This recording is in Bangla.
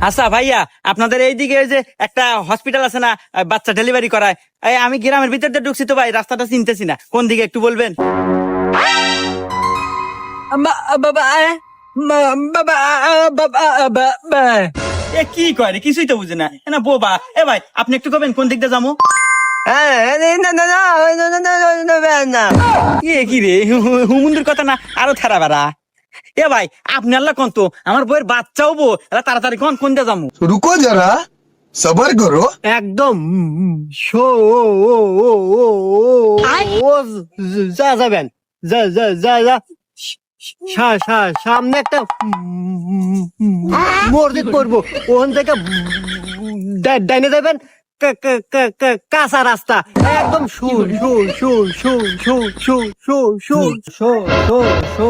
আচ্ছা ভাইয়া, আপনাদের এইদিকে ওই যে একটা হসপিটাল আছে না, বাচ্চা ডেলিভারি করায়? এই আমি গ্রামের ভিতর দিয়ে ঢুকছি তো ভাই, রাস্তাটা চিনতেছি না, কোন দিকে একটু বলবেন? এ কি করে, কিছুই তো বুঝে না না বোবা। এ ভাই আপনি একটু কবেন কোন দিক দিয়ে যাবো? এ কি রে, হুমুন্দির কথা না আরো থেরা বেড়া। এ ভাই আপনি আল্লাহ কোন তো, আমার বইয়ের বাচ্চা হবো, তাড়াতাড়ি কোন কোন দিয়ে যাবো? रुको जरा सबर करो। একদম শো যা যাবেন, যা যা যা যা সামনে একটা মসজিদ করবো, ওখান থেকে ডাইনে যাবেন, কাঁচা রাস্তা, একদম শু শু শু শু শু শু শু শু শু শু শু